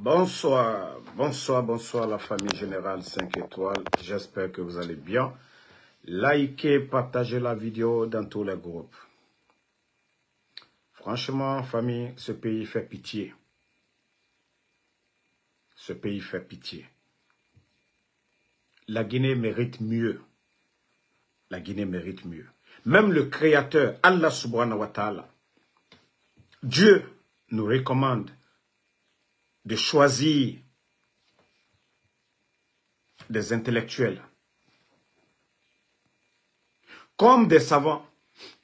Bonsoir, bonsoir la famille Générale 5 étoiles. J'espère que vous allez bien. Likez, partagez la vidéo dans tous les groupes. Franchement, famille, ce pays fait pitié. Ce pays fait pitié. La Guinée mérite mieux. La Guinée mérite mieux. Même le Créateur, Allah subhanahu wa ta'ala, Dieu nous recommande de choisir des intellectuels comme des savants.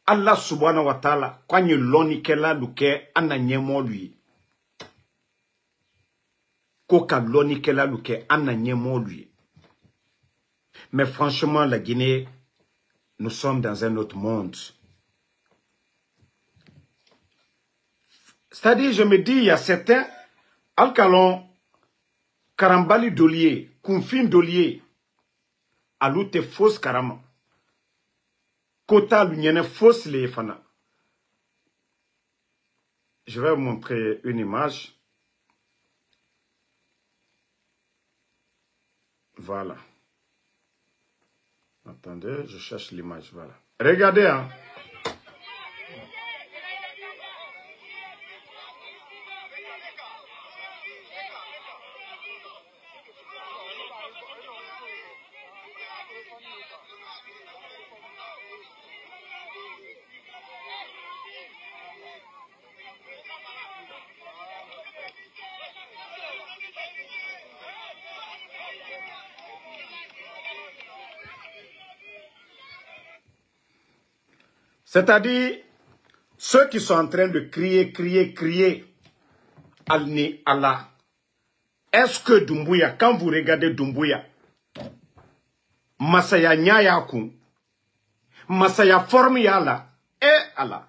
Allah subhanahu wa ta'ala, quand il l'oni kela luke ananyemo lui. Koka l'oni kela luke ananyemo lui. Mais franchement, la Guinée, nous sommes dans un autre monde. C'est-à-dire, je me dis, il y a certains, Alcalon, Karambali Dolier, Kounfin Dolier, Aloute fausse Karama. Kota l'union fausse les fana. Je vais vous montrer une image. Voilà. Attendez, je cherche l'image. Voilà. Regardez, hein. C'est-à-dire, ceux qui sont en train de crier, Alni Allah. Est-ce que Doumbouya, quand vous regardez Doumbouya, Masaya Nyayaku, Masaya Formiyala, et Allah.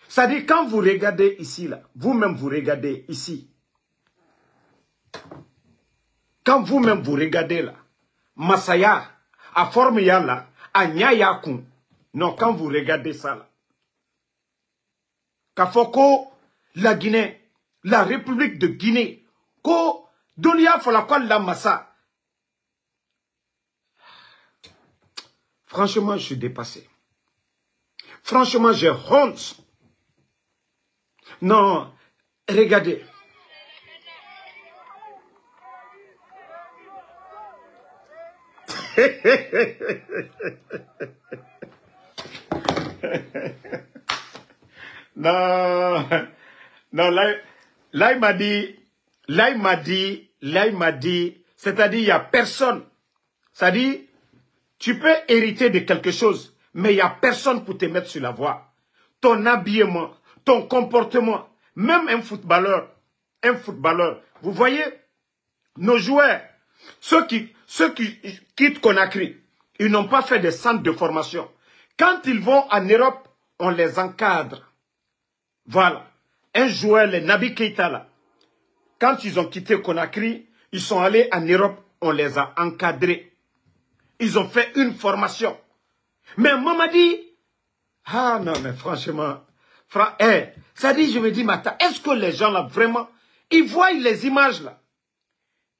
C'est-à-dire, quand vous regardez ici, là, vous-même vous regardez ici. Quand vous-même vous regardez là, Masaya, à Formiyala, à Nyayaku, non, quand vous regardez ça, là, Kafoko, la Guinée, la République de Guinée, Ko, Dolia Folakwa la Massa. Franchement, je suis dépassé. Franchement, j'ai honte. Non, regardez. Non, non, là il m'a dit, c'est-à-dire il n'y a personne. C'est-à-dire, tu peux hériter de quelque chose, mais il n'y a personne pour te mettre sur la voie. Ton habillement, ton comportement, même un footballeur, vous voyez, nos joueurs, ceux qui quittent Conakry, ils n'ont pas fait des centres de formation. Quand ils vont en Europe, on les encadre. Voilà. Un joueur, les Nabi Keita, là, quand ils ont quitté Conakry, ils sont allés en Europe, on les a encadrés. Ils ont fait une formation. Mais Mamadi, ah non, mais franchement, ça dit, je me dis, Mata, est-ce que les gens là, vraiment, ils voient les images là?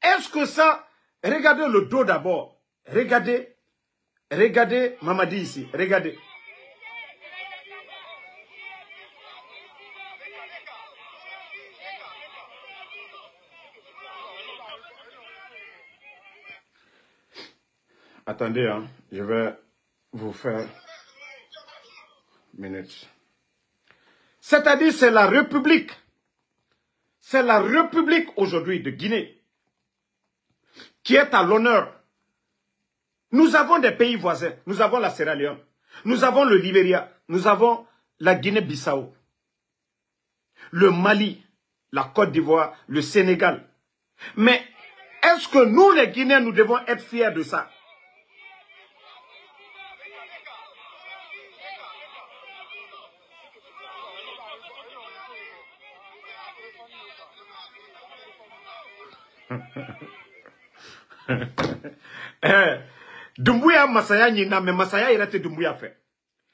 Est-ce que ça, regardez le dos d'abord, regardez, Mamadi ici, regardez. Attendez, hein, je vais vous faire minutes. C'est-à-dire, c'est la République. C'est la République aujourd'hui de Guinée qui est à l'honneur. Nous avons des pays voisins. Nous avons la Sierra Leone. Nous avons le Libéria. Nous avons la Guinée-Bissau. Le Mali, la Côte d'Ivoire, le Sénégal. Mais est-ce que nous, les Guinéens, nous devons être fiers de ça? Doumbouya Masaya Nina, mais Masaya il a été Doumbouya fait.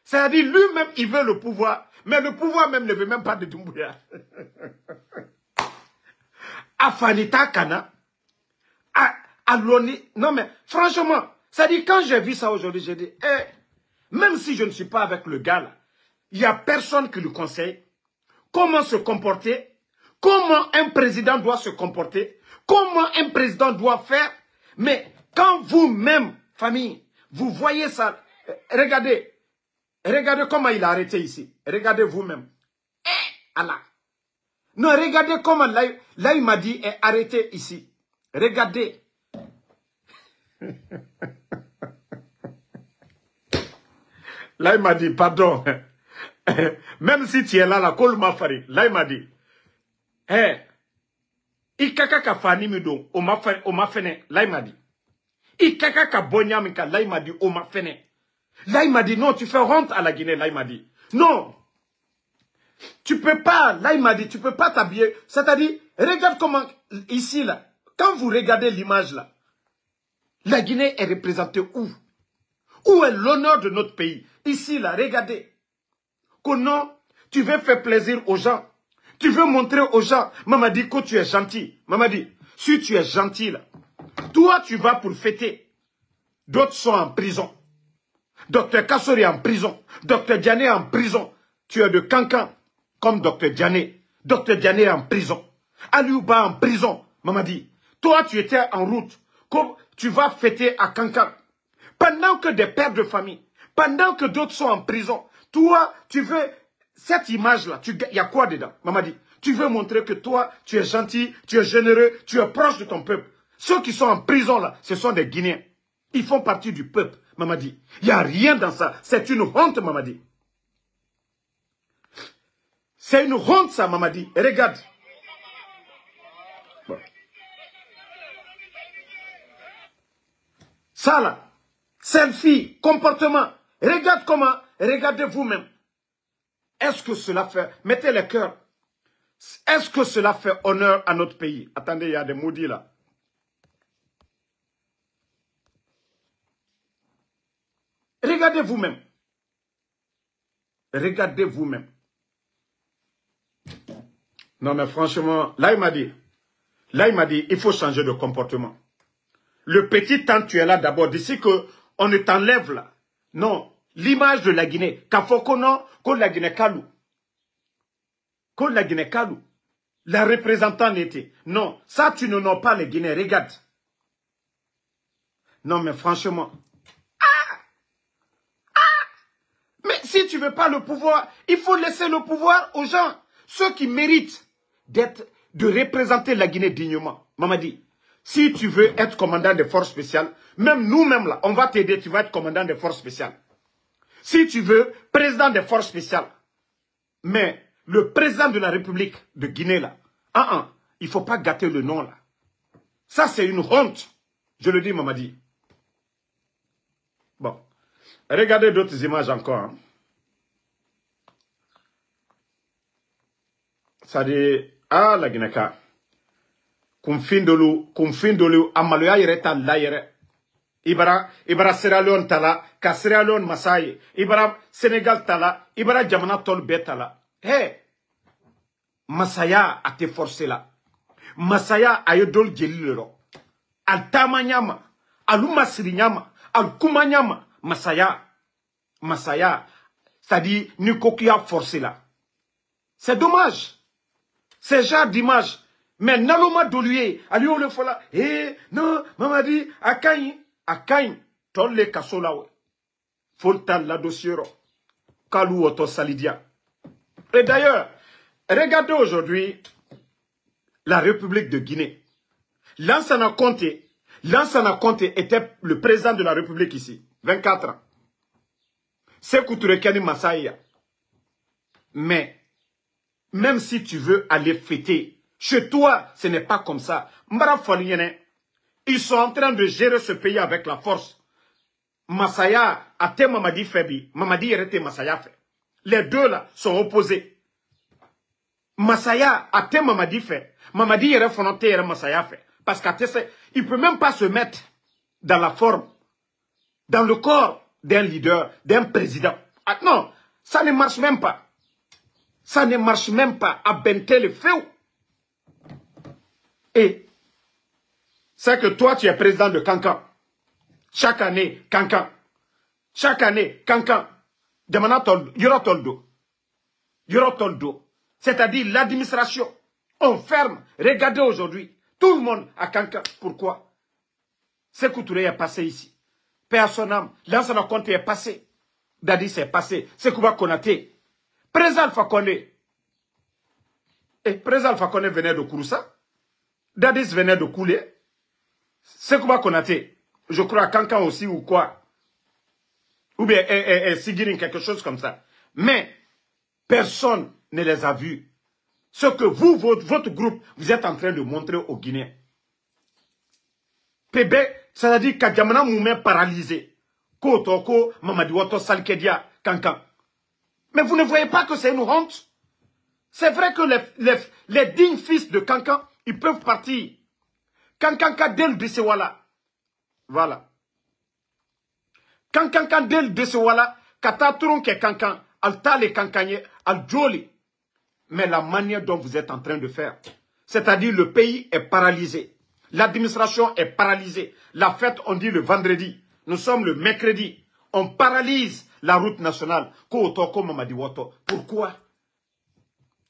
C'est-à-dire lui-même il veut le pouvoir, mais le pouvoir même ne veut même pas de Doumbouya. à Fanita Kana, à Loni. Non mais, franchement, ça dit, quand j'ai vu ça aujourd'hui, j'ai dit, même si je ne suis pas avec le gars là, il n'y a personne qui lui conseille comment se comporter, comment un président doit se comporter, comment un président doit faire. Mais quand vous-même, famille, vous voyez ça, regardez comment il a arrêté ici. Regardez vous-même. Allah. Non, regardez comment là il m'a dit est arrêté ici. Regardez. Là il m'a dit, pardon. Même si tu es là, là il m'a dit, ikaka ka fani mi don, o ma fene, là il m'a dit. Ikaka ka bonyamika, là il m'a dit, o ma fene. Là il m'a dit, non, tu fais honte à la Guinée, là il m'a dit. Non, tu peux pas, là il m'a dit, tu peux pas t'habiller. C'est-à-dire, regarde comment, ici là, quand vous regardez l'image là, la Guinée est représentée où? Où est l'honneur de notre pays? Ici là, regardez. Que non, tu veux faire plaisir aux gens. Tu veux montrer aux gens. Maman dit que tu es gentil. Maman dit, si tu es gentil là, toi tu vas pour fêter. D'autres sont en prison. Docteur Kassori est en prison. Docteur Diané est en prison. Tu es de Cancan comme Docteur Diané. Docteur Diané est en prison. Aliouba en prison. Maman dit, toi tu étais en route. Comme tu vas fêter à Cancan. Pendant que des pères de famille, pendant que d'autres sont en prison, toi, tu veux, cette image-là, il y a quoi dedans? Maman dit, tu veux montrer que toi, tu es gentil, tu es généreux, tu es proche de ton peuple. Ceux qui sont en prison là, ce sont des Guinéens. Ils font partie du peuple, maman dit. Il n'y a rien dans ça. C'est une honte, maman dit. C'est une honte ça, maman dit. Et regarde. Bon. Ça là, selfie, comportement. Regarde comment, regardez vous-même. Est-ce que cela fait, mettez les cœurs, est-ce que cela fait honneur à notre pays? Attendez, il y a des maudits là. Regardez vous-même. Regardez vous-même. Non mais franchement, là il m'a dit, il faut changer de comportement. Le petit temps tu es là d'abord, d'ici qu'on ne t'enlève là. Non. L'image de la Guinée, la Guinée Kalou. La Guinée Kalou. La représentante était. Non, ça tu ne nommes pas les Guinéens, regarde. Non mais franchement. Mais si tu ne veux pas le pouvoir, il faut laisser le pouvoir aux gens. Ceux qui méritent de représenter la Guinée dignement. Maman dit, si tu veux être commandant des forces spéciales, même nous-mêmes là, on va t'aider, tu vas être commandant des forces spéciales. Si tu veux, président des forces spéciales. Mais le président de la République de Guinée, là, il ne faut pas gâter le nom, là. Ça, c'est une honte. Je le dis, Mamadi. Bon. Regardez d'autres images encore. Hein. Ça dit, la Guinée-Ka. Kumfindolu, amaloya yere ta la yere. Ibara Sierra Leone tala, ka Sierra Leone masaye. Ibara Sénégal tala, Ibara Jamana tol betala. Masaya a te forcé là. Masaya a eu dol gelilero. Al tamanyama, aluma sirinyama, al kumanyama, Masaya. Masaya, ça dit, Nikoki a forcé là. C'est dommage. C'est genre d'image. Mais Naloma Doluye, Aliou le fola, non, maman dit, Akain, tolle kasolawe. Foltan la dossier. Kalou oto salidia. Et d'ailleurs, regardez aujourd'hui la République de Guinée. Lansana Conté était le président de la République ici, 24 ans. Sékou Touré Kani Massaïa. Mais, même si tu veux aller fêter, chez toi, ce n'est pas comme ça. Mbara Faliene, ils sont en train de gérer ce pays avec la force. Masaya a te Mamadi Febi, Mamadi Yerete Masaya fait. Les deux là sont opposés. Masaya a te Mamadi fait, Mamadi Yere Fonante Yere Masaya fait. Parce qu'il ne peut même pas se mettre dans la forme, dans le corps d'un leader, d'un président. Ah, non, ça ne marche même pas. Ça ne marche même pas à Bentel le feu. Et c'est que toi, tu es président de Cancan. Chaque année, Cancan. Chaque année, Cancan. Demana toldo. Yoro toldo. Yoro toldo. C'est-à-dire l'administration. On ferme. Regardez aujourd'hui. Tout le monde à Cancan. Pourquoi? Sékou Touré est passé ici. Paix à son âme. Lansana Conté est passé. Dadis est passé. Sekouba Konaté. Président Alpha Condé. Et Président Alpha Condé venait de Kouroussa. Dadis venait de Koulé. Sekouba Konaté. Je crois à Cancan aussi ou quoi. Ou bien Sigirin, quelque chose comme ça. Mais personne ne les a vus. Ce que vous, votre groupe, vous êtes en train de montrer aux Guinéens. PB, c'est-à-dire qu'Adjamana Moumé paralysé. Kotoko, Mamadiwoto, Salkedia, Cancan. Mais vous ne voyez pas que c'est une honte? C'est vrai que les dignes fils de Cancan, ils peuvent partir. Cancan Kadel de Sewala. Voilà. Cancan Kadel de Sewala, Katatron ke Cancan, Alta les Cancanier, Al Joli. Mais la manière dont vous êtes en train de faire, c'est-à-dire le pays est paralysé. L'administration est paralysée. La fête, on dit le vendredi. Nous sommes le mercredi. On paralyse la route nationale. Pourquoi?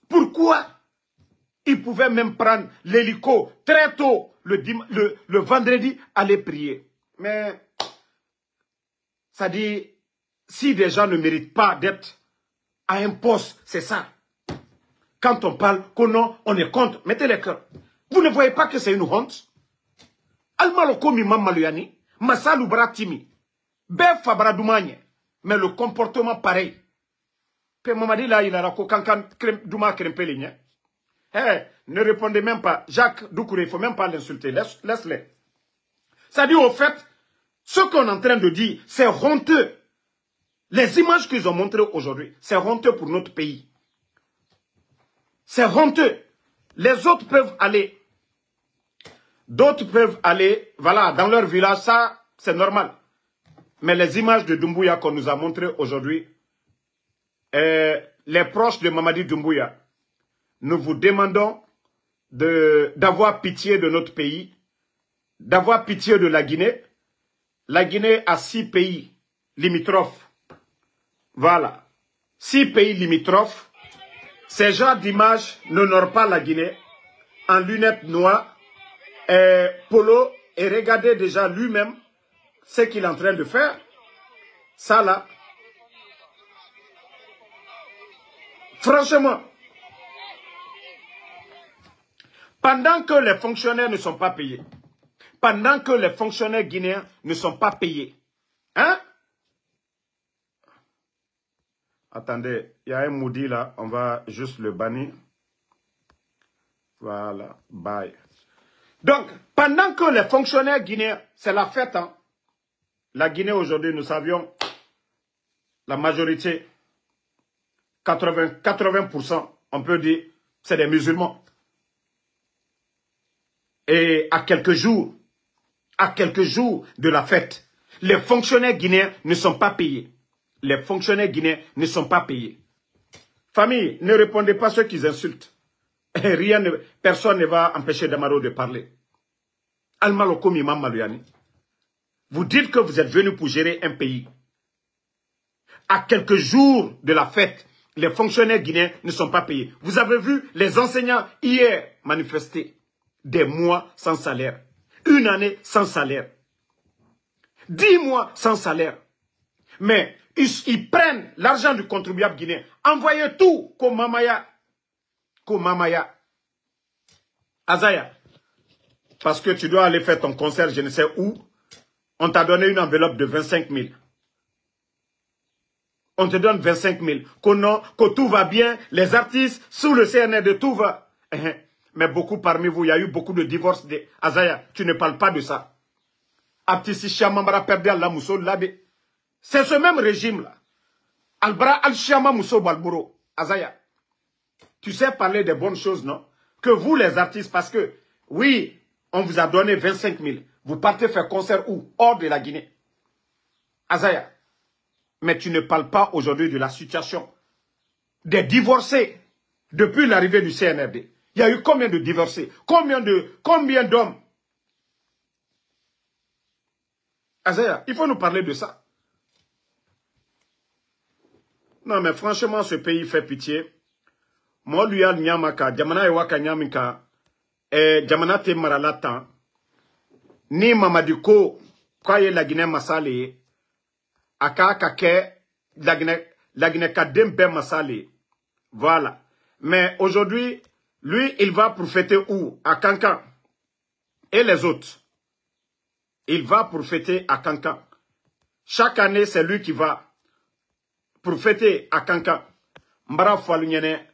Pourquoi? Ils pouvaient même prendre l'hélico très tôt, le vendredi, aller prier. Mais, ça dit, si des gens ne méritent pas d'être à un poste, c'est ça. Quand on parle qu'on on est contre, mettez les cœurs. Vous ne voyez pas que c'est une honte? Almalokomi Mamaluyani, Massalou Bratimi, Bef Fabradoumane, mais le comportement pareil. Pe Mamadi là, il a la cocancan Douma Krempeligne. Ne répondez même pas. Jacques Doucouré, il ne faut même pas l'insulter. Laisse-les. Ça dit au fait, ce qu'on est en train de dire, c'est honteux. Les images qu'ils ont montrées aujourd'hui, c'est honteux pour notre pays. C'est honteux. Les autres peuvent aller. D'autres peuvent aller, voilà, dans leur village, ça, c'est normal. Mais les images de Doumbouya qu'on nous a montrées aujourd'hui, les proches de Mamadi Doumbouya, nous vous demandons d'avoir pitié de notre pays, d'avoir pitié de la Guinée. La Guinée a 6 pays limitrophes. Voilà. 6 pays limitrophes. Ces genres d'images n'honorent pas la Guinée en lunettes noires. Polo, et regardez déjà lui-même ce qu'il est en train de faire. Ça là. Franchement, pendant que les fonctionnaires ne sont pas payés, pendant que les fonctionnaires guinéens ne sont pas payés, hein? Attendez, il y a un maudit là, on va juste le bannir. Voilà, bye. Donc, pendant que les fonctionnaires guinéens, c'est la fête, hein? La Guinée aujourd'hui, nous savions, la majorité, 80%, on peut dire, c'est des musulmans. Et à quelques jours de la fête, les fonctionnaires guinéens ne sont pas payés. Les fonctionnaires guinéens ne sont pas payés. Famille, ne répondez pas à ceux qui insultent. Personne ne va empêcher Damaro de parler. Almalokomi Mamaluyani. Vous dites que vous êtes venu pour gérer un pays. À quelques jours de la fête, les fonctionnaires guinéens ne sont pas payés. Vous avez vu les enseignants hier manifester. Des mois sans salaire. Une année sans salaire. 10 mois sans salaire. Mais ils prennent l'argent du contribuable guinéen. Envoyez tout comme Mamaya. Azaya. Parce que tu dois aller faire ton concert, je ne sais où. On t'a donné une enveloppe de 25 000. On te donne 25 000. Que tout va bien. Les artistes, sous le CNRD, tout va. Mais beaucoup parmi vous, il y a eu beaucoup de divorces. Azaya, tu ne parles pas de ça. C'est ce même régime-là. Albra Al-Shama Mousso Balboro. Azaya, tu sais parler des bonnes choses, non? Que vous, les artistes, parce que, oui, on vous a donné 25 000. Vous partez faire concert où? Hors de la Guinée. Azaya, mais tu ne parles pas aujourd'hui de la situation des divorcés depuis l'arrivée du CNRD. Il y a eu combien de divorcés? Combien d'hommes? Azaya, il faut nous parler de ça. Non, mais franchement, ce pays fait pitié. Moi, lui, al nyamaka, jamana ewaka nyamika, jamana te maralatan. Ni Mamadi Ko, kwa ye la Guinée masale, aka kake, la Guinée kadembe masale. Voilà. Mais aujourd'hui, lui, il va pour fêter où? À Kankan. Et les autres? Il va pour fêter à Kankan. Chaque année, c'est lui qui va pour fêter à Kankan. Mbara Falunyene,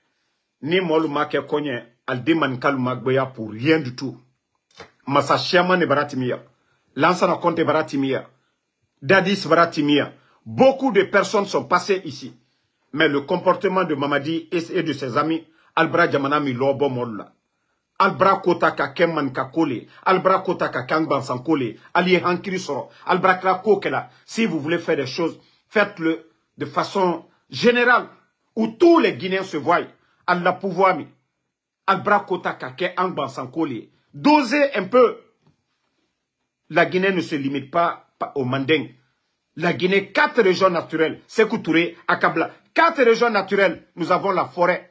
ni Moluma ke konye, al deman kalumagboya pour rien du tout. Massa Chiaman et Baratimia. Lansana Conte Baratimia. Dadis Baratimia. Beaucoup de personnes sont passées ici. Mais le comportement de Mamadi et de ses amis, Albra Jamanami Lobo Molla. Albra Kota Kakemman Kakole. Albra Kota Kakangban Sankole. Ali Hankiri Soro. Albra Krakokela. Si vous voulez faire des choses, faites-le de façon générale. Où tous les Guinéens se voient. Allah pouvoir mi. Albra Kota Kake Angban Sankole. Dosez un peu. La Guinée ne se limite pas au Manding. La Guinée, 4 régions naturelles. Sékou Touré, Akabla. 4 régions naturelles. Nous avons la forêt.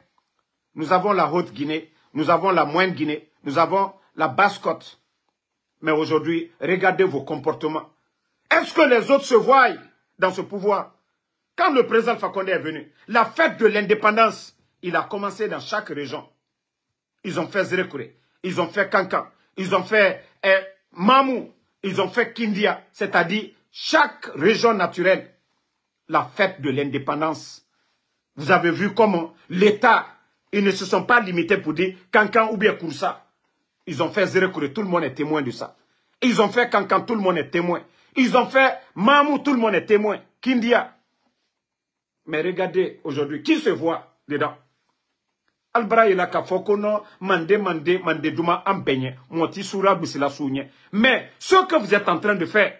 Nous avons la Haute-Guinée. Nous avons la Moyenne Guinée. Nous avons la Basse-Côte. Mais aujourd'hui, regardez vos comportements. Est-ce que les autres se voient dans ce pouvoir? Quand le président Fakonde est venu, la fête de l'indépendance, il a commencé dans chaque région. Ils ont fait Zérekouré. Ils ont fait Kankan. Ils ont fait Mamou. Ils ont fait Kindia. C'est-à-dire, chaque région naturelle, la fête de l'indépendance. Vous avez vu comment l'État, ils ne se sont pas limités pour dire Kankan ou bien Kouroussa. Ils ont fait Zérekouré, tout le monde est témoin de ça. Ils ont fait Kankan, tout le monde est témoin. Ils ont fait Mamou, tout le monde est témoin. Kindia. Mais regardez aujourd'hui, qui se voit dedans? Albra ila ka fokono mande duma ambenye moti sura bisila sounye. Mais ce que vous êtes en train de faire,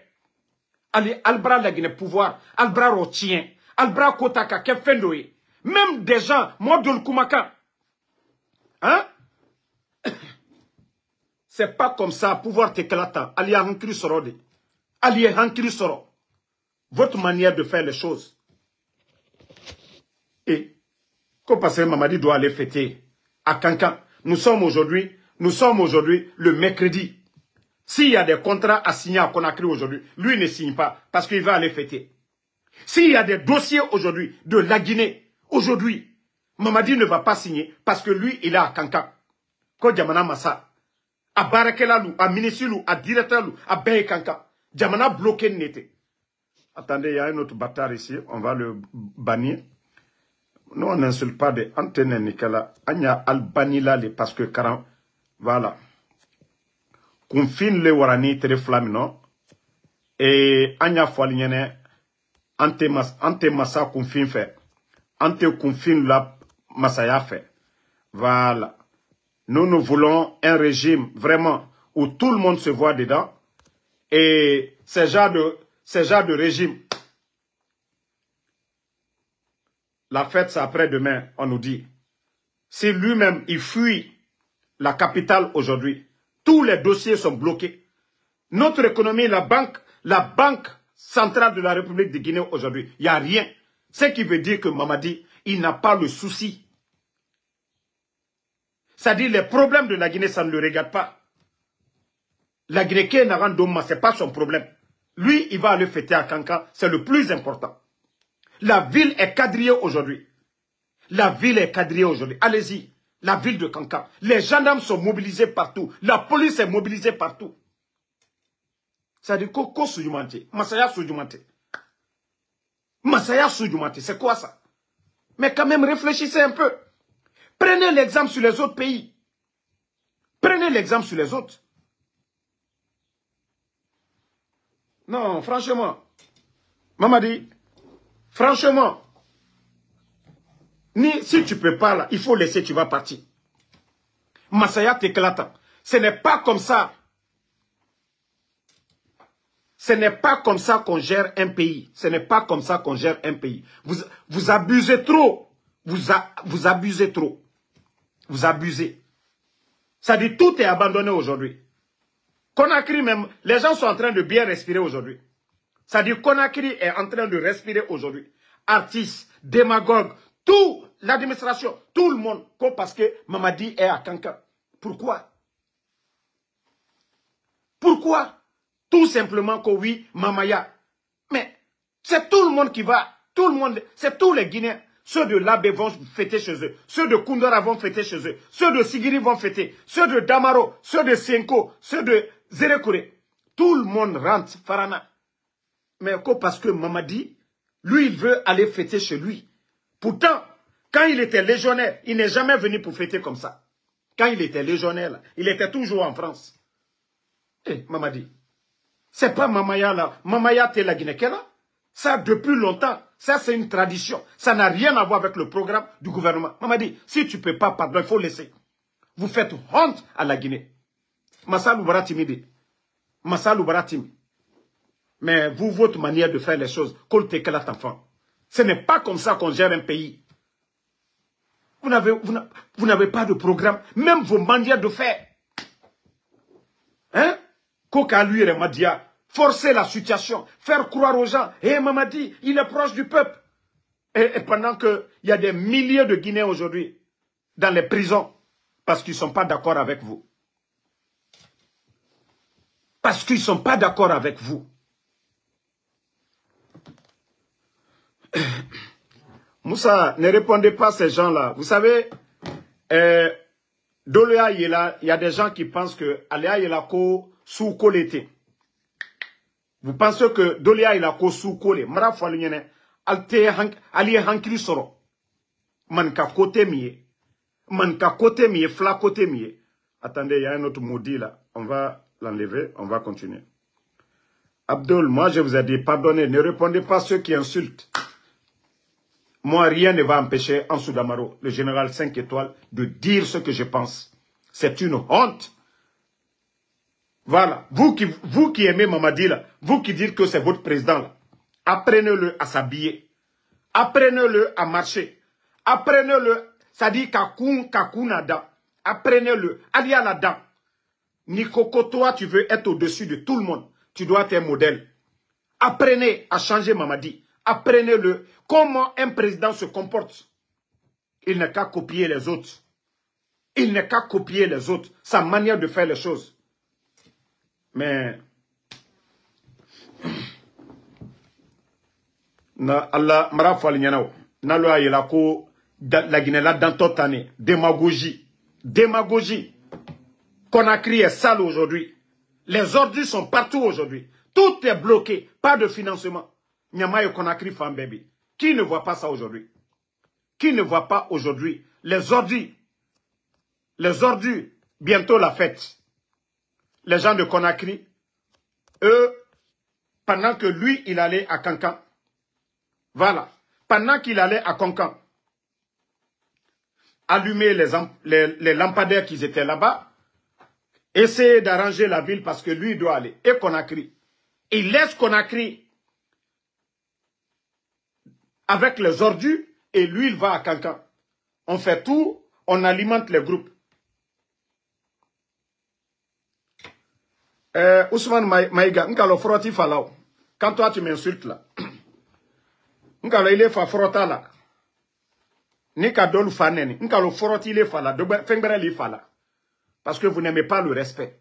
allez Albra la Guinée pouvoir, Albra rotien, Albra kotaka kefendoe, même des gens modul kumaka. Hein? C'est pas comme ça pouvoir t'éclatant. Allez hankri sorode. Allez hankri soro. Votre manière de faire les choses. Et parce que Mamadi doit aller fêter à Kankan. Nous sommes aujourd'hui le mercredi. S'il y a des contrats à signer à Conakry aujourd'hui, lui ne signe pas parce qu'il va aller fêter. S'il y a des dossiers aujourd'hui de la Guinée, aujourd'hui, Mamadi ne va pas signer parce que lui, il est à Kankan. Ko Jamana Massa, à Barakelalou, à Minisilou, à Directelou, à Beye Kankan. Jamana bloqué n'était. Attendez, il y a un autre bâtard ici, on va le bannir. Nous, on n'insulte pas des antennes, Nicolas. Anya Albanila, parce que, voilà. Confine le warani, tere flamino. Et Anya Foalignene, ante massa confine fait. Ante confine la massaya fait. Voilà. Nous voulons un régime, vraiment, où tout le monde se voit dedans. Et ces genres de régime. La fête, c'est après-demain, on nous dit. Si lui-même, il fuit la capitale aujourd'hui, tous les dossiers sont bloqués. Notre économie, la banque centrale de la République de Guinée aujourd'hui, il n'y a rien. Ce qui veut dire que Mamadi, il n'a pas le souci. C'est-à-dire les problèmes de la Guinée, ça ne le regarde pas. La Guinée qui est Narandoma, ce n'est pas son problème. Lui, il va aller fêter à Kankan, c'est le plus important. La ville est quadrillée aujourd'hui. La ville est quadrillée aujourd'hui. Allez-y. La ville de Kankan. Les gendarmes sont mobilisés partout. La police est mobilisée partout. C'est-à-dire Koko Soudjoumante. Masaya Soudjoumante. Masaya Soudjoumante. C'est quoi ça? Mais quand même, réfléchissez un peu. Prenez l'exemple sur les autres pays. Prenez l'exemple sur les autres. Non, franchement. Mamadi. Franchement, si tu ne peux pas là, il faut laisser, tu vas partir. Massaya t'éclatant. Ce n'est pas comme ça. Ce n'est pas comme ça qu'on gère un pays. Ce n'est pas comme ça qu'on gère un pays. Vous abusez trop. Vous abusez trop. Vous abusez. Ça dit tout est abandonné aujourd'hui. Conakry même, les gens sont en train de bien respirer aujourd'hui. Ça dit Conakry est en train de respirer aujourd'hui. Artistes, démagogues, tout, l'administration, tout le monde, parce que Mamadi est à Kankan. Pourquoi? Pourquoi? Tout simplement que oui, Mamaya. Mais c'est tout le monde qui va, tout le monde, c'est tous les Guinéens. Ceux de Labé vont fêter chez eux. Ceux de Koundora vont fêter chez eux. Ceux de Sigiri vont fêter. Ceux de Damaro, ceux de Senko, ceux de Zerekouré. Tout le monde rentre, Farana. Mais parce que Mamadi, lui, il veut aller fêter chez lui. Pourtant, quand il était légionnaire, il n'est jamais venu pour fêter comme ça. Quand il était légionnaire, là, il était toujours en France. Eh, Mamadi, c'est pas Mamaya là. Mamaya t'es la Guinée-Kela. Ça, depuis longtemps, ça c'est une tradition. Ça n'a rien à voir avec le programme du gouvernement. Mamadi, si tu ne peux pas, pardon, il faut laisser. Vous faites honte à la Guinée. Massalou Baratimidi. Massalou Baratimi. Mais vous, votre manière de faire les choses, ce n'est pas comme ça qu'on gère un pays. Vous n'avez pas de programme. Même vos manières de faire. Hein? Koka lui et Madia. Forcer la situation. Faire croire aux gens. Eh, Mamadi, il est proche du peuple. Et pendant qu'il y a des milliers de Guinéens aujourd'hui dans les prisons. Parce qu'ils ne sont pas d'accord avec vous. Parce qu'ils ne sont pas d'accord avec vous. Moussa, ne répondez pas à ces gens-là. Vous savez, Doléa Yela, il y a des gens qui pensent que Aléa Yelako sous l'été. Vous pensez que Doléa Yelako sous kolé. Mara Foualienne, Ali Hankili Soro. Manka côté mié. Manka côté mié, fla côté mié. Attendez, il y a un autre maudit là. On va l'enlever, on va continuer. Abdul, moi je vous ai dit, pardonnez, ne répondez pas à ceux qui insultent. Moi, rien ne va empêcher Ansou Damaro, le général 5 étoiles, de dire ce que je pense. C'est une honte. Voilà. Vous qui aimez Mamadi, là, vous qui dites que c'est votre président, là, apprenez-le à s'habiller. Apprenez-le à marcher. Apprenez-le, ça dit kakunada. Apprenez-le. Allez à la dent. Nikoko, toi, tu veux être au-dessus de tout le monde. Tu dois être un modèle. Apprenez à changer Mamadi. Apprenez-le. Comment un président se comporte. Il n'a qu'à copier les autres. Il n'a qu'à copier les autres. Sa manière de faire les choses. Mais... Allah, Marafal Nyanao. Naloa Yelako, la Guinée là dans toute année. Démagogie. Démagogie. Conakry est sale aujourd'hui. Les ordures sont partout aujourd'hui. Tout est bloqué. Pas de financement. Nyama et Conakry fan baby. Qui ne voit pas ça aujourd'hui? Qui ne voit pas aujourd'hui les ordures? Les ordures, bientôt la fête. Les gens de Conakry, eux, pendant que lui, il allait à Kankan. Voilà. Pendant qu'il allait à Kankan, allumer les lampadaires qui étaient là-bas, essayer d'arranger la ville parce que lui, il doit aller. Et Conakry. Il laisse Conakry avec les ordures, et lui, il va à Kankan. On fait tout, on alimente les groupes. Ousmane Maïga, quand toi tu m'insultes là, il est frota là. Parce que vous n'aimez pas le respect.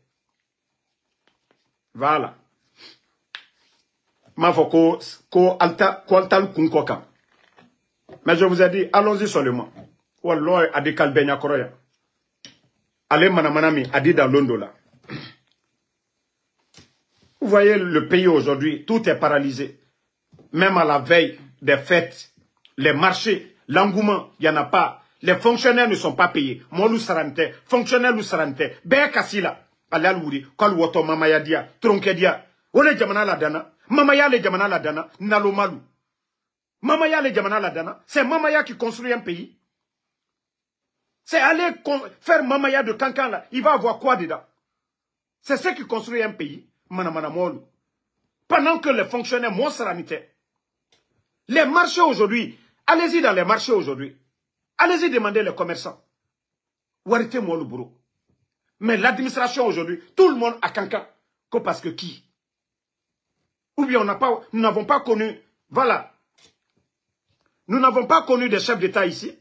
Voilà. Mais je vous ai dit, allons-y seulement. Allez, manamanami, a dit dans l'ondo là. Vous voyez le pays aujourd'hui, tout est paralysé. Même à la veille des fêtes, les marchés, l'engouement, il n'y en a pas. Les fonctionnaires ne sont pas payés. Molou sarante, fonctionnaires ou sarante, bé kassila, alalouri, kolwoto mamaya dia, tronke dia. Ole jamana la dana, mamaya le jamana la dana, nalomalu. Mamaya le jamana la dana, c'est mamaya qui construit un pays. C'est aller faire mamaya de Kankan là, il va avoir quoi dedans? C'est ce qui construit un pays. Pendant que les fonctionnaires monstranité. Les marchés aujourd'hui, allez-y dans les marchés aujourd'hui. Allez-y demander les commerçants. Warité moi le bourreau. Mais l'administration aujourd'hui, tout le monde a Kankan. Parce que qui? Ou bien nous n'avons pas connu, voilà. Nous n'avons pas connu des chefs d'État ici.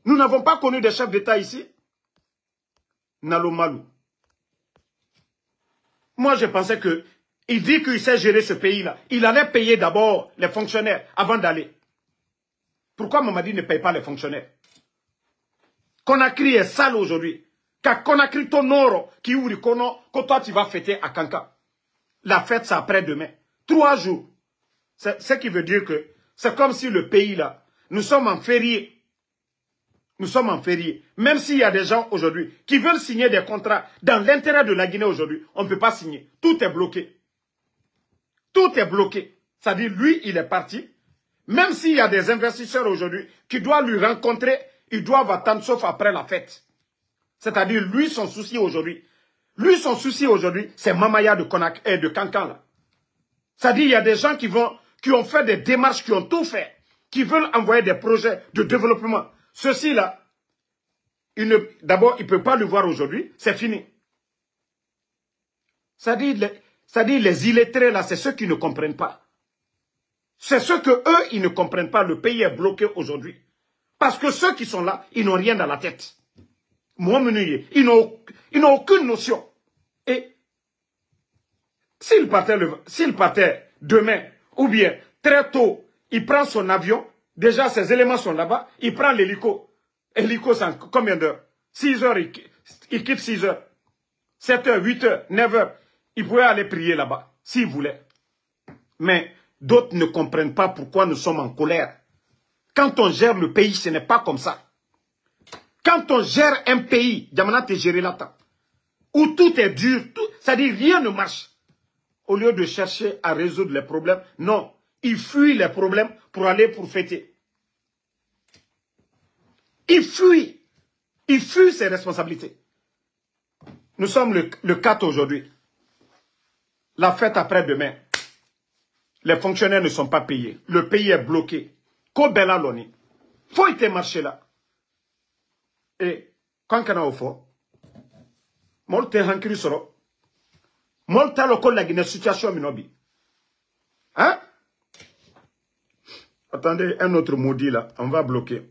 Nous n'avons pas connu des chefs d'État ici. Nalo Malou. Moi, je pensais que il dit qu'il sait gérer ce pays-là. Il allait payer d'abord les fonctionnaires avant d'aller. Pourquoi Mamadi ne paye pas les fonctionnaires? Conakry est sale aujourd'hui. Car Conakry Tonoro, qui ouvre Kono, que toi tu vas fêter à Kanka. La fête, c'est après-demain. 3 jours. Ce qui veut dire que c'est comme si le pays là, nous sommes en férié. Nous sommes en férié. Même s'il y a des gens aujourd'hui qui veulent signer des contrats dans l'intérêt de la Guinée aujourd'hui, on ne peut pas signer. Tout est bloqué. Tout est bloqué. C'est-à-dire, lui, il est parti. Même s'il y a des investisseurs aujourd'hui qui doivent lui rencontrer, ils doivent attendre sauf après la fête. C'est-à-dire, lui, son souci aujourd'hui, c'est Mamaya de Kankan, là. C'est-à-dire, il y a des gens qui ont fait des démarches, qui ont tout fait, qui veulent envoyer des projets de développement. Ceci-là, d'abord, il ne peut pas le voir aujourd'hui, c'est fini. C'est-à-dire, les illettrés, là, c'est ceux qui ne comprennent pas. C'est ceux que eux, ils ne comprennent pas. Le pays est bloqué aujourd'hui. Parce que ceux qui sont là, ils n'ont rien dans la tête. Ils n'ont aucune notion. Et s'il partait demain, ou bien très tôt, il prend son avion, déjà ses éléments sont là-bas, il prend l'hélico. Hélico, c'est combien d'heures? 6 heures, il quitte 6 heures. 7 heures, 8 heures, 9 heures. Il pouvait aller prier là-bas, s'il voulait. Mais d'autres ne comprennent pas pourquoi nous sommes en colère. Quand on gère le pays, ce n'est pas comme ça. Quand on gère un pays, Diamana te géré là-dedans, où tout est dur, c'est-à-dire rien ne marche. Au lieu de chercher à résoudre les problèmes, non, il fuit les problèmes pour aller pour fêter. Il fuit ses responsabilités. Nous sommes le 4 aujourd'hui. La fête après-demain. Les fonctionnaires ne sont pas payés. Le pays est bloqué. Kobela Loni. Faut y marcher là. Et quand on a au fond, molte hankiri soro, molte loko la Guinée situation minobi. Hein? Attendez, un autre maudit là, on va bloquer.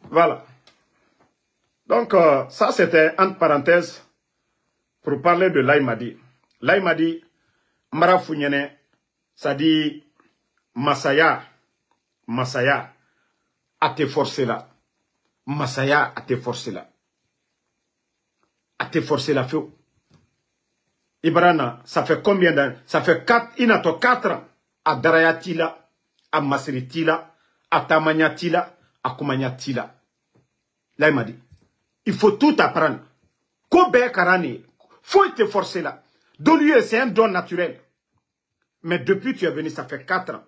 Voilà. Donc, ça c'était entre parenthèses pour parler de Laïmadi. Laïmadi, Mara Founyene, ça dit Masaya, à te forcer là. Masaya, à te forcer là. À te forcer là, feu. Ibrana, ça fait combien d'années? Ça fait 4 ans à Darayatila, à Masritila, à Tamanyatila, à Koumanyatila. Là, il m'a dit, il faut tout apprendre. Kobe Karani, faut te forcer là. Dolieu, c'est un don naturel. Mais depuis que tu es venu, ça fait 4 ans.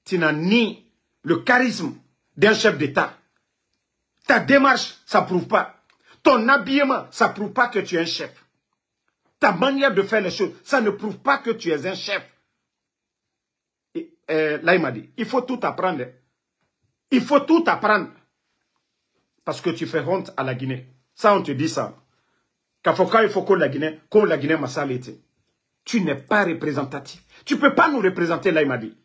Tu n'as ni le charisme d'un chef d'État. Ta démarche, ça ne prouve pas. Ton habillement, ça ne prouve pas que tu es un chef. Ta manière de faire les choses, ça ne prouve pas que tu es un chef. Là, il m'a dit, il faut tout apprendre. Il faut tout apprendre. Parce que tu fais honte à la Guinée. Ça, on te dit ça. Il faut que la Guinée m'a été. Tu n'es pas représentatif. Tu ne peux pas nous représenter, là, il m'a dit.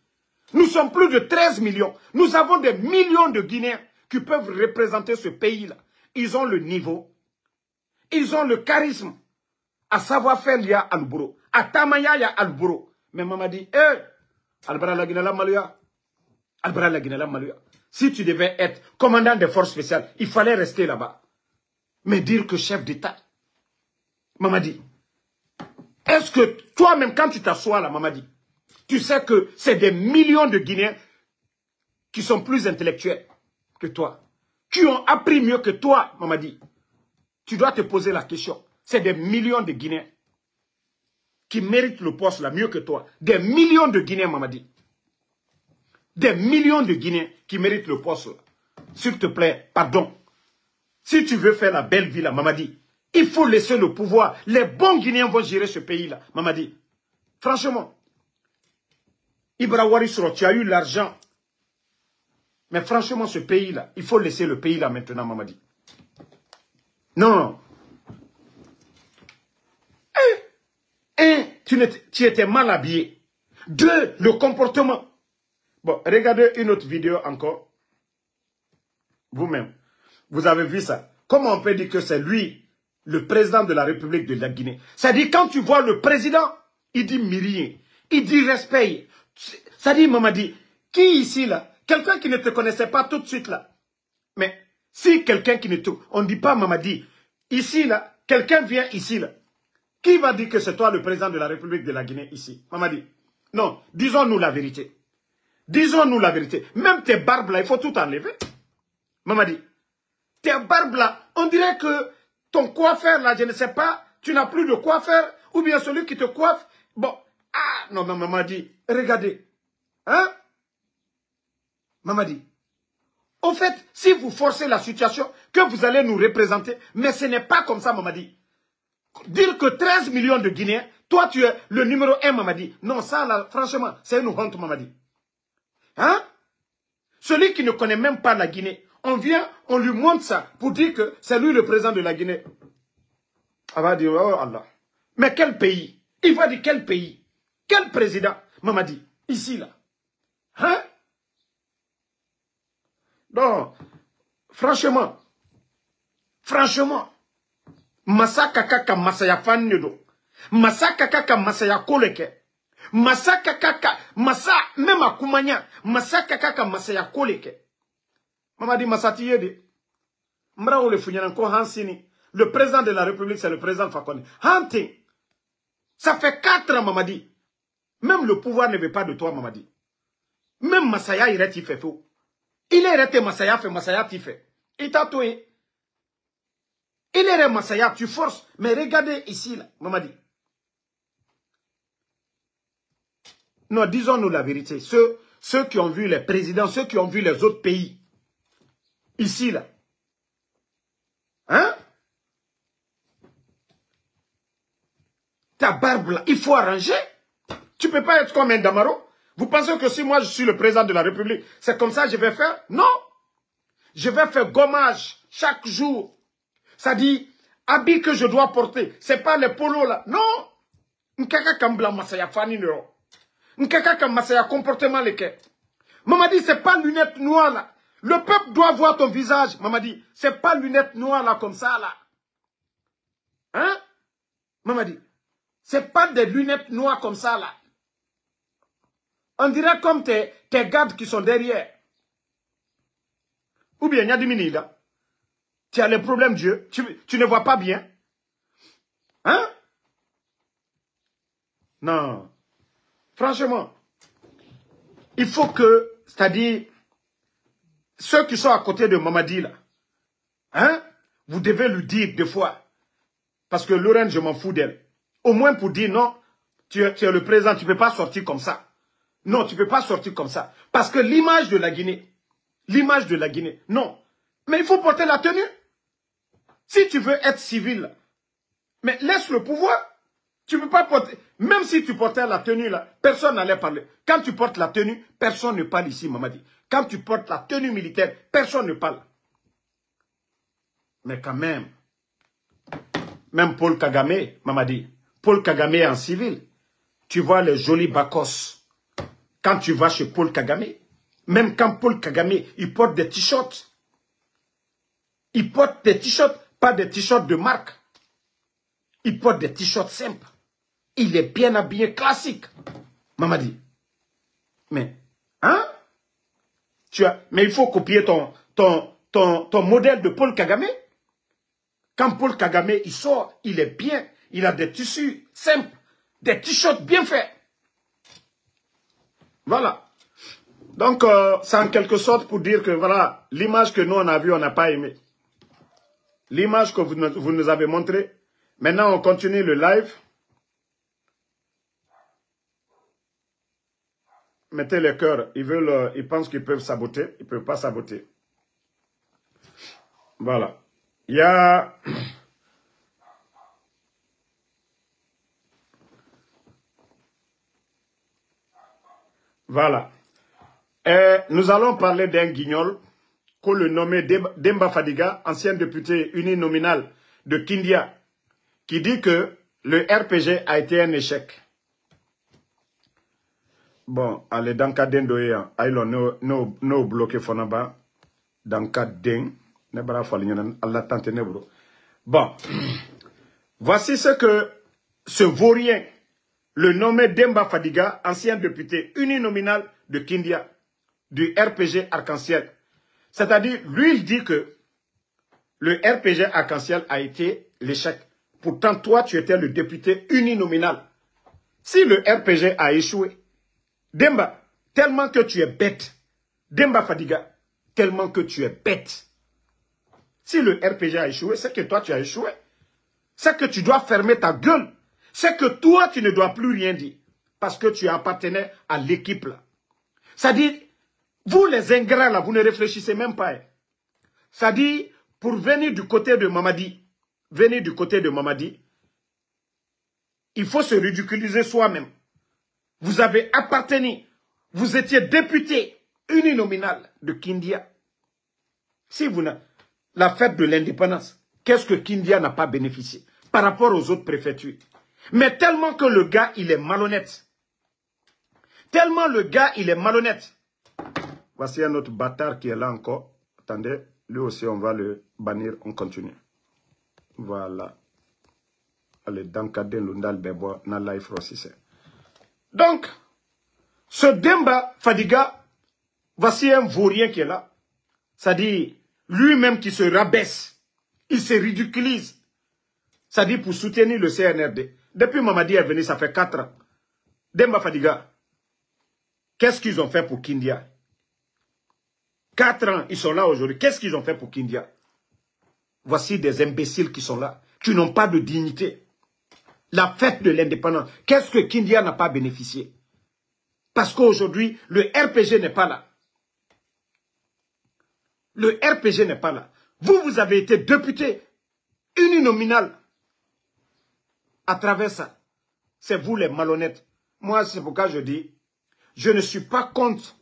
Nous sommes plus de 13 millions. Nous avons des millions de Guinéens qui peuvent représenter ce pays-là. Ils ont le niveau. Ils ont le charisme. À savoir-faire, il y a Albouro. À Tamaya, il y a Albouro. Mais maman dit, Albara la Guinée la Maluya. Albara la Guinée la Maluya. Si tu devais être commandant des forces spéciales, il fallait rester là-bas. Mais dire que chef d'État. Maman dit, est-ce que toi-même, quand tu t'assois là, maman dit, tu sais que c'est des millions de Guinéens qui sont plus intellectuels que toi, qui ont appris mieux que toi, maman dit. Tu dois te poser la question. C'est des millions de Guinéens qui méritent le poste là mieux que toi. Des millions de Guinéens, maman dit. Des millions de Guinéens qui méritent le poste là. S'il te plaît, pardon. Si tu veux faire la belle vie là, maman dit, il faut laisser le pouvoir. Les bons Guinéens vont gérer ce pays là, maman dit. Franchement, Ibra Warisro, tu as eu l'argent. Mais franchement, ce pays-là, il faut laisser le pays-là maintenant, Mamadi. Non. Un, tu étais mal habillé. Deux, le comportement. Bon, regardez une autre vidéo encore. Vous-même. Vous avez vu ça. Comment on peut dire que c'est lui, le président de la République de la Guinée? C'est-à-dire, quand tu vois le président, il dit rien. Il dit respect. Ça dit, Mamadi, qui ici, là? Quelqu'un qui ne te connaissait pas tout de suite, là. Mais si quelqu'un qui ne te... On ne dit pas, Mamadi, ici, là, quelqu'un vient ici, là. Qui va dire que c'est toi le président de la République de la Guinée, ici? Mamadi. Non, disons-nous la vérité. Disons-nous la vérité. Même tes barbes, là, il faut tout enlever. Mamadi. Tes barbes, là, on dirait que ton coiffeur, là, je ne sais pas, tu n'as plus de coiffeur, ou bien celui qui te coiffe. Bon, ah, non, mais Mamadi, regardez. Hein? Mamadi. Au fait, si vous forcez la situation, que vous allez nous représenter, mais ce n'est pas comme ça, Mamadi. Dire que 13 millions de Guinéens, toi tu es le numéro 1, Mamadi. Non, ça là, franchement, c'est une honte, Mamadi. Hein? Celui qui ne connaît même pas la Guinée, on vient, on lui montre ça pour dire que c'est lui le président de la Guinée. On va dire, oh Allah. Mais quel pays? Il va dire quel pays? Quel président? Mamadi, ici là. Hein? Donc, franchement, Masaka kaka masaya fannido. Masaka kaka masaya koleke. Masaka kaka masa même akumanya. Masaka kaka masaya koleke. Mamadi Masati yedi. Mbra ole funyanan ko Hansini. Le président de la République, c'est le président Fakone. Hunting. Ça fait 4 ans, Mamadi. Même le pouvoir ne veut pas de toi, Mamadi. Même Masaya, il est fait faux. Il est arrêté Masaya, fait Masaya, il fait. Il t'a tué. Il est Masaya, tu forces. Mais regardez ici, là, Mamadi. Non, disons-nous la vérité. Ceux qui ont vu les présidents, ceux qui ont vu les autres pays. Ici, là. Hein? Ta barbe, là, il faut arranger. Tu ne peux pas être comme un Damaro. Vous pensez que si moi, je suis le président de la République, c'est comme ça que je vais faire? Non. Je vais faire gommage chaque jour. Ça dit, habit que je dois porter. Ce n'est pas les polos là. Non. Nkaka kambla masaya fani no. Nkaka kam masaya comportement leke. Mamadi, ce n'est pas lunettes noires là. Le peuple doit voir ton visage. Mamadi, ce n'est pas lunettes noires là comme ça là. Hein? Mamadi, ce n'est pas des lunettes noires comme ça là. On dirait comme tes gardes qui sont derrière. Ou bien, il y a des mini là. Tu as les problèmes Dieu. Tu ne vois pas bien. Hein? Non. Franchement, il faut que, c'est-à-dire, ceux qui sont à côté de Mamadi là, hein? Vous devez lui dire deux fois. Parce que Lorraine, je m'en fous d'elle. Au moins pour dire non, tu es le président, tu ne peux pas sortir comme ça. Non, tu ne peux pas sortir comme ça. Parce que l'image de la Guinée, non. Mais il faut porter la tenue. Si tu veux être civil, mais laisse le pouvoir. Tu ne peux pas porter, même si tu portais la tenue là, personne n'allait parler. Quand tu portes la tenue, personne ne parle ici, Mamadi. Quand tu portes la tenue militaire, personne ne parle. Mais quand même Paul Kagame, Mamadi, Paul Kagame en civil, tu vois les jolis bacos. Quand tu vas chez Paul Kagame, même quand Paul Kagame, il porte des t-shirts. Il porte des t-shirts, pas des t-shirts de marque. Il porte des t-shirts simples. Il est bien habillé, classique. Mamadi. Mais, hein? Mais il faut copier ton modèle de Paul Kagame. Quand Paul Kagame, il sort, il est bien. Il a des tissus simples. Des t-shirts bien faits. Voilà. Donc, c'est en quelque sorte pour dire que, voilà, l'image que nous, on a vue, on n'a pas aimé. L'image que vous nous avez montrée. Maintenant, on continue le live. Mettez les cœurs. Ils pensent qu'ils peuvent saboter. Ils ne peuvent pas saboter. Voilà. Il y a... Voilà. Nous allons parler d'un guignol qu'on le nommait Demba Fadiga, ancien député uninominal de Kindia, qui dit que le RPG a été un échec. Bon, allez, dans le cas d'Endoya, nous bloqué Fonaba, dans le cas d'En, bon, voici ce que ce vaurien, le nommé Demba Fadiga, ancien député uninominal de Kindia, du RPG Arc-en-Ciel. C'est-à-dire, lui, il dit que le RPG Arc-en-Ciel a été l'échec. Pourtant, toi, tu étais le député uninominal. Si le RPG a échoué, Demba, tellement que tu es bête, Demba Fadiga, tellement que tu es bête. Si le RPG a échoué, c'est que toi, tu as échoué. C'est que tu dois fermer ta gueule. C'est que toi, tu ne dois plus rien dire. Parce que tu appartenais à l'équipe là. C'est-à-dire, vous les ingrats là, vous ne réfléchissez même pas. C'est-à-dire, pour venir du côté de Mamadi, il faut se ridiculiser soi-même. Vous avez appartenu, vous étiez député uninominal de Kindia. Si vous n'avez la fête de l'indépendance, qu'est-ce que Kindia n'a pas bénéficié par rapport aux autres préfectures? Mais tellement que le gars, il est malhonnête. Tellement le gars, il est malhonnête. Voici un autre bâtard qui est là encore. Attendez, lui aussi, on va le bannir. On continue. Voilà. Allez, dans le cadre de Bebo, na life rossissé. Donc, ce Demba Fadiga, voici un vaurien qui est là. C'est-à-dire, lui-même qui se rabaisse, il se ridiculise. C'est-à-dire pour soutenir le CNRD. Depuis Mamadi est venu, ça fait 4 ans. Demba Fadiga, qu'est-ce qu'ils ont fait pour Kindia? 4 ans, ils sont là aujourd'hui. Qu'est-ce qu'ils ont fait pour Kindia? Voici des imbéciles qui sont là, qui n'ont pas de dignité. La fête de l'indépendance, qu'est-ce que Kindia n'a pas bénéficié? Parce qu'aujourd'hui, le RPG n'est pas là. Le RPG n'est pas là. Vous avez été député uninominal à travers ça. C'est vous les malhonnêtes. Moi, c'est pourquoi je dis, je ne suis pas contre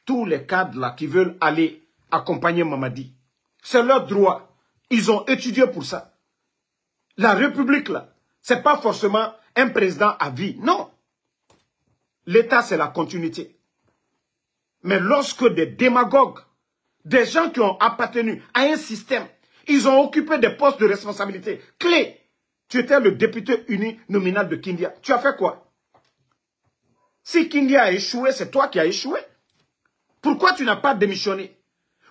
tous les cadres là qui veulent aller accompagner Mamadi. C'est leur droit. Ils ont étudié pour ça. La République là, c'est pas forcément un président à vie. Non. L'État, c'est la continuité. Mais lorsque des démagogues, des gens qui ont appartenu à un système, ils ont occupé des postes de responsabilité clés. Tu étais le député uninominal de Kindia. Tu as fait quoi? Si Kindia a échoué, c'est toi qui as échoué. Pourquoi tu n'as pas démissionné?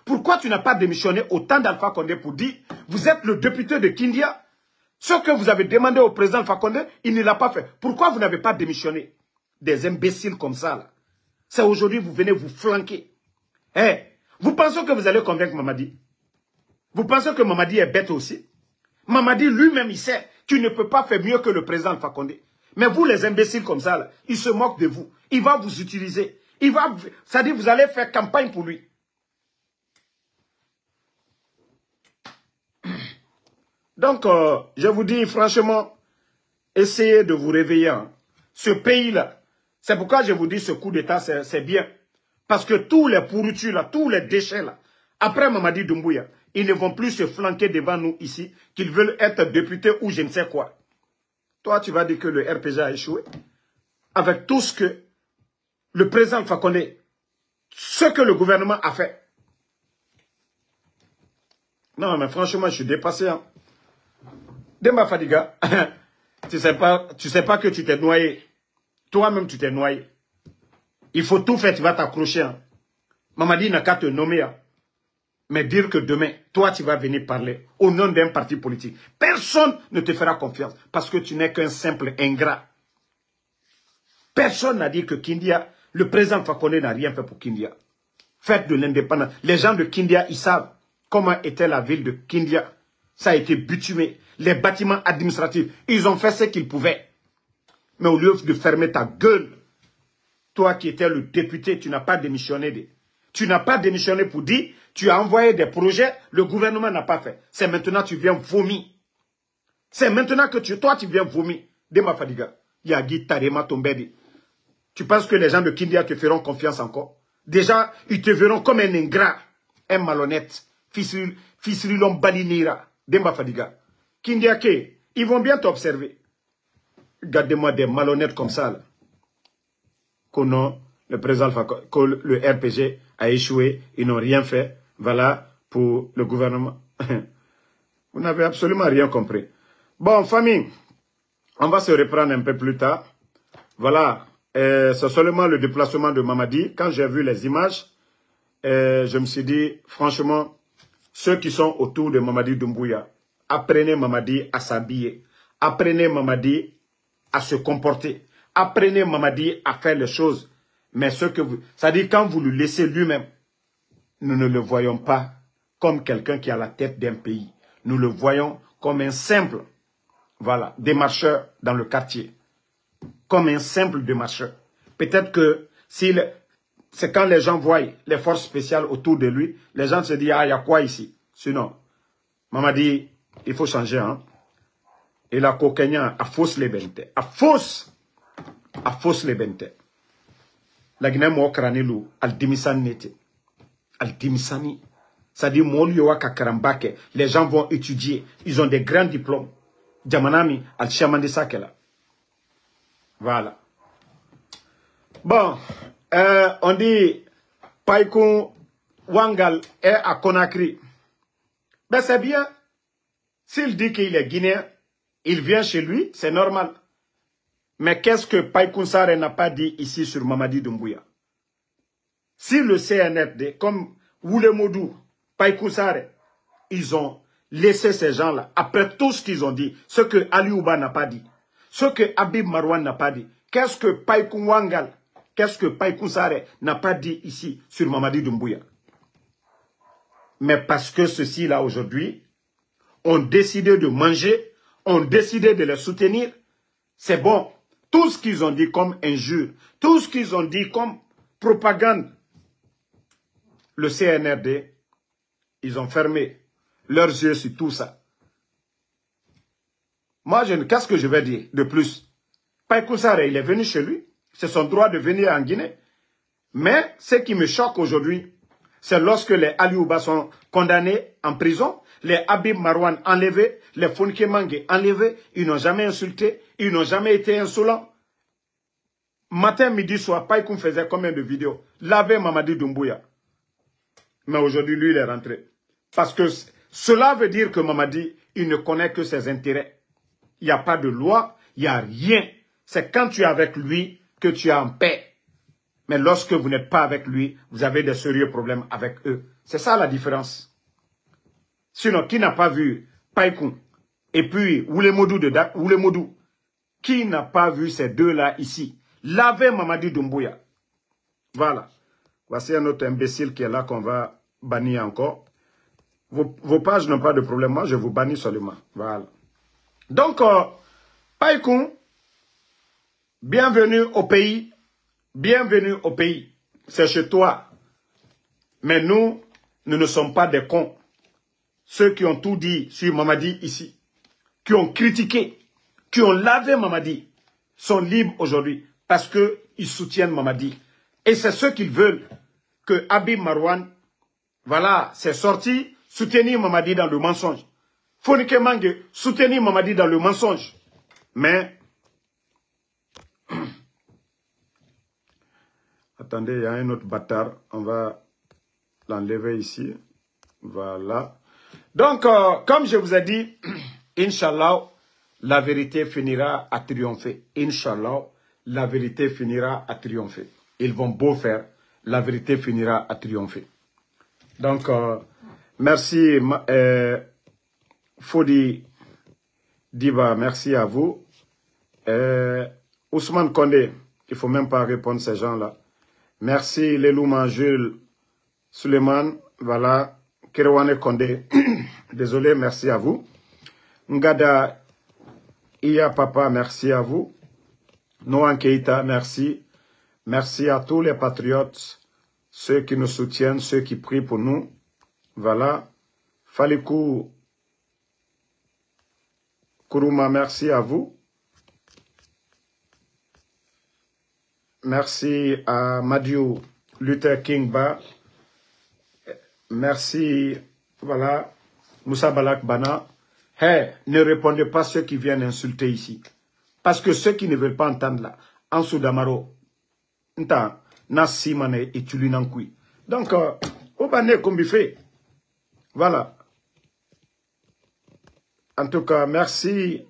Pourquoi tu n'as pas démissionné au temps d'Alpha Condé pour dire, vous êtes le député de Kindia? Ce que vous avez demandé au président Alpha Condé, il ne l'a pas fait. Pourquoi vous n'avez pas démissionné? Des imbéciles comme ça, là. C'est aujourd'hui, vous venez vous flanquer. Vous pensez que vous allez convaincre Mamadi? Vous pensez que Mamadi est bête aussi? Mamadi lui-même, il sait qu'il ne peut pas faire mieux que le président Alpha Condé. Mais vous, les imbéciles comme ça, là, il se moque de vous. Il va vous utiliser. C'est-à-dire, vous allez faire campagne pour lui. Donc, je vous dis franchement, essayez de vous réveiller. Hein. Ce pays-là, c'est pourquoi je vous dis ce coup d'État, c'est bien. Parce que tous les pourritures, là, tous les déchets, là, après Mamadi Doumbouya, ils ne vont plus se flanquer devant nous ici, qu'ils veulent être députés ou je ne sais quoi. Toi, tu vas dire que le RPG a échoué. Avec tout ce que le président Alpha Condé, ce que le gouvernement a fait. Non, mais franchement, je suis dépassé. Hein. Demba Fadiga, tu sais pas que tu t'es noyé. Toi-même, tu t'es noyé. Il faut tout faire, tu vas t'accrocher. Hein. Mamadi n'a qu'à te nommer. Hein. Mais dire que demain, toi, tu vas venir parler au nom d'un parti politique. Personne ne te fera confiance parce que tu n'es qu'un simple ingrat. Personne n'a dit que Kindia, le président Fakone n'a rien fait pour Kindia. Fête de l'indépendance. Les gens de Kindia, ils savent comment était la ville de Kindia. Ça a été bitumé. Les bâtiments administratifs, ils ont fait ce qu'ils pouvaient. Mais au lieu de fermer ta gueule, toi qui étais le député, tu n'as pas démissionné. Tu n'as pas démissionné pour dire, tu as envoyé des projets, le gouvernement n'a pas fait. C'est maintenant que tu viens vomir. C'est maintenant que toi tu viens vomir. Demba Fadiga, Yagi Tarema Tombedi. Tu penses que les gens de Kindia te feront confiance encore? Déjà, ils te verront comme un ingrat, un malhonnête, Fisrilon Balinira, Demba Fadiga. Kindia Ke, ils vont bien t'observer. Regardez-moi des malhonnêtes comme ça. Là. Le président Alpha, que le RPG a échoué, ils n'ont rien fait. Voilà pour le gouvernement. Vous n'avez absolument rien compris. Bon, famille, on va se reprendre un peu plus tard. Voilà, c'est seulement le déplacement de Mamadi. Quand j'ai vu les images, je me suis dit, franchement, ceux qui sont autour de Mamadi Doumbouya, apprenez Mamadi à s'habiller. Apprenez Mamadi à se comporter. Apprenez Mamadi à faire les choses. Mais ce que vous... C'est-à-dire quand vous le laissez lui-même, nous ne le voyons pas comme quelqu'un qui a la tête d'un pays. Nous le voyons comme un simple, voilà, démarcheur dans le quartier. Comme un simple démarcheur. Peut-être que c'est quand les gens voient les forces spéciales autour de lui, les gens se disent, ah, il y a quoi ici? Sinon, Mamadi, il faut changer, hein. Et la cocaïna, à fausse les bentes. À fausse les bentes. La Guinée m'a cranelu, al dimisani nete. Al dimisani. C'est-à-dire, les gens vont étudier. Ils ont des grands diplômes. Djamanami, al chamandi sakela. Voilà. Bon, on dit, Païkoun Wangal est à Conakry. Ben c'est bien. S'il dit qu'il est guinéen, il vient chez lui, c'est normal. Mais qu'est-ce que Païkoun Sare n'a pas dit ici sur Mamadi Doumbouya? Si le CNRD, comme Woulemodou, Païkoun Sare, ils ont laissé ces gens-là, après tout ce qu'ils ont dit, ce que Ali Ouba n'a pas dit, ce que Habib Marwan n'a pas dit, qu'est-ce que Païkoun Wangal, qu'est-ce que Païkoun Sare n'a pas dit ici sur Mamadi Doumbouya? Mais parce que ceux-ci-là aujourd'hui ont décidé de manger, ont décidé de les soutenir, c'est bon. Tout ce qu'ils ont dit comme injure, tout ce qu'ils ont dit comme propagande, le CNRD, ils ont fermé leurs yeux sur tout ça. Moi, qu'est-ce que je vais dire de plus? Païkoun Sare, il est venu chez lui. C'est son droit de venir en Guinée. Mais ce qui me choque aujourd'hui, c'est lorsque les Ali Ouba sont condamnés en prison, les Habib Marwan enlevés, les Fonke Mange enlevés, ils n'ont jamais insulté, ils n'ont jamais été insolents. Matin, midi, soir, Païkoun faisait combien de vidéos? Laver Mamadi Doumbouya. Mais aujourd'hui, lui, il est rentré. Parce que cela veut dire que Mamadi, il ne connaît que ses intérêts. Il n'y a pas de loi, il n'y a rien. C'est quand tu es avec lui que tu es en paix. Mais lorsque vous n'êtes pas avec lui, vous avez des sérieux problèmes avec eux. C'est ça la différence. Sinon, qui n'a pas vu Païkoun et puis Woulemodou, qui n'a pas vu ces deux-là ici? Laver Mamadi Doumbouya. Voilà. Voici un autre imbécile qui est là qu'on va bannir encore. Vos pages n'ont pas de problème. Moi, je vous bannis seulement. Voilà. Donc, Païkoun, bienvenue au pays. Bienvenue au pays. C'est chez toi. Mais nous ne sommes pas des cons. Ceux qui ont tout dit sur Mamadi ici, qui ont critiqué, qui ont lavé Mamadi, sont libres aujourd'hui parce qu'ils soutiennent Mamadi. Et c'est ce qu'ils veulent, que Habib Marwan, voilà, c'est sorti, soutenir Mamadi dans le mensonge. Fonike Mange, soutenir Mamadi dans le mensonge. Mais, attendez, il y a un autre bâtard, on va l'enlever ici. Voilà. Donc, comme je vous ai dit, Inch'Allah, la vérité finira à triompher. Inch'Allah, la vérité finira à triompher. Ils vont beau faire, la vérité finira à triompher. Donc, merci, Fodi Diba, merci à vous. Ousmane Kondé, il ne faut même pas répondre à ces gens-là. Merci, Lelouma Jules Suleiman, voilà. Kerewane Kondé, désolé, merci à vous. Ngada Iya Papa, merci à vous. Noan Keita, merci. Merci à tous les patriotes, ceux qui nous soutiennent, ceux qui prient pour nous. Voilà. Falikou Kourouma, merci à vous. Merci à Madiou Luther King Ba. Merci, voilà, Moussa Balak Bana. Hey, ne répondez pas à ceux qui viennent insulter ici. Parce que ceux qui ne veulent pas entendre là, en Soudamaro, nta, na simane et tulinankui. Donc, au bané comme il fait. Voilà. En tout cas, merci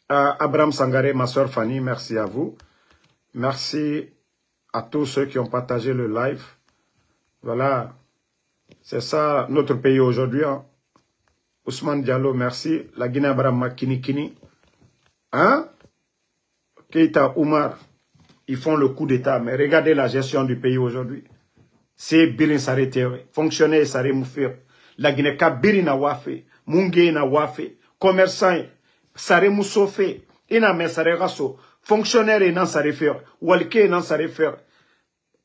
à Abraham Sangaré, ma soeur Fanny, merci à vous. Merci à tous ceux qui ont partagé le live. Voilà. C'est ça notre pays aujourd'hui. Hein. Ousmane Diallo, merci. La Guinée Abraham Makini. Hein? Keita Oumar, ils font le coup d'État. Mais regardez la gestion du pays aujourd'hui. C'est Birin Sarete, fonctionnaire Saré Moufir. La Guinée Kabirina Wafe, Mungé na Wafe, commerçant Saré Moussofe, Ina me Saré Rasso, fonctionnaire et nan Saré Fer, Walke nan Saré Fer.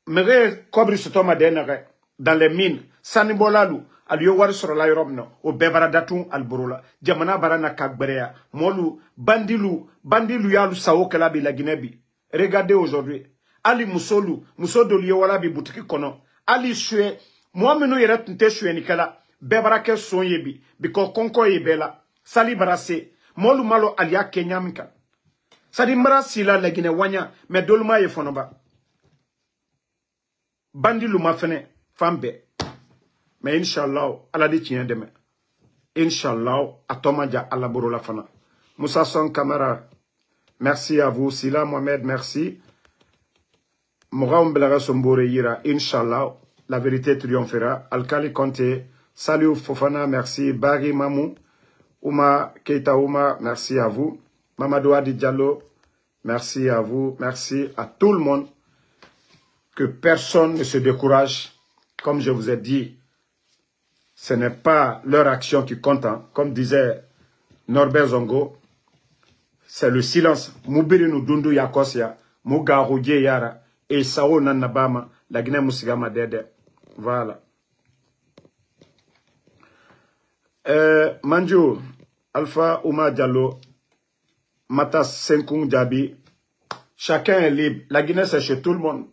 Mais Kobri Sotoma Denere, dans les mines, Sanibolalu, Aliyo Wari sur la Europe, au Bebaradatoun Alburola, Diamana Barana Kagbrea, Molu, Bandilu Yalu Sao Kalabi la Guinée. Regardez aujourd'hui. Ali Moussolu, Moussodolio Walabi Boutiki Kono, Ali Sue, moi menu yeret nte Sue Nikala, Bebarake son yebi, biko konko yebela, Sali Barase, Molu Malo Alia Kenyamika. Sadi Mara Sila la Guinée Wanya, mais Dolma Yefonoba. Bandilu Mafene, Fambe. Mais Inch'Allah, Allah dit tient demain. Inch'Allah, Atomadia Alaboro la Fana. Moussa Son Kamara, merci à vous. Sila Mohamed, merci. Mouraoum Belara Sombore Yira, Inch'Allah, la vérité triomphera. Alkali Conte, salut Fofana, merci. Bari Mamou, Ouma Keita Ouma, merci à vous. Mamadou Adi Diallo, merci à vous. Merci à tout le monde. Que personne ne se décourage. Comme je vous ai dit, ce n'est pas leur action qui compte. Hein. Comme disait Norbert Zongo, c'est le silence. Moubirinu Dundu Yakosia, Mouga Roudier Yara, et Sao Nanabama, la Guinée Moussigama Dede. Voilà. Manjou, Alpha Ouma Diallo, Matas Senkung Djabi, chacun est libre. La Guinée, c'est chez tout le monde.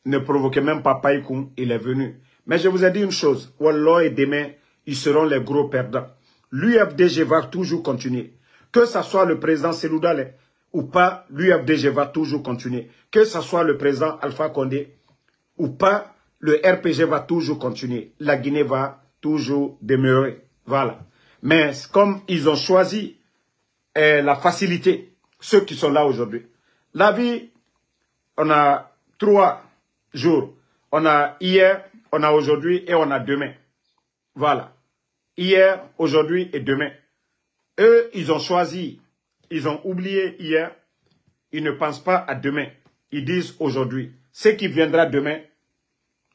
Ne provoquez même pas Païkoum, il est venu. Mais je vous ai dit une chose, Wallah et demain, ils seront les gros perdants. L'UFDG va toujours continuer. Que ce soit le président Seloudale ou pas, l'UFDG va toujours continuer. Que ce soit le président Alpha Condé ou pas, le RPG va toujours continuer. La Guinée va toujours demeurer. Voilà. Mais comme ils ont choisi la facilité, ceux qui sont là aujourd'hui. La vie, on a 3 jours. On a hier, on a aujourd'hui et on a demain. Voilà. Hier, aujourd'hui et demain. Eux, ils ont choisi, ils ont oublié hier. Ils ne pensent pas à demain. Ils disent aujourd'hui. Ce qui viendra demain.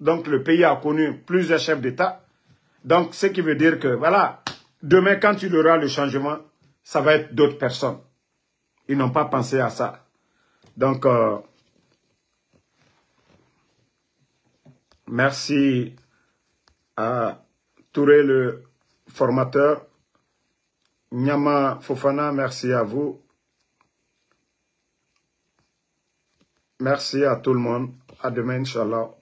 Donc, le pays a connu plusieurs chefs d'État. Donc, ce qui veut dire que, voilà, demain, quand il y aura le changement, ça va être d'autres personnes. Ils n'ont pas pensé à ça. Donc, merci à Touré, le formateur. Nyama Fofana, merci à vous. Merci à tout le monde. À demain, Inch'Allah.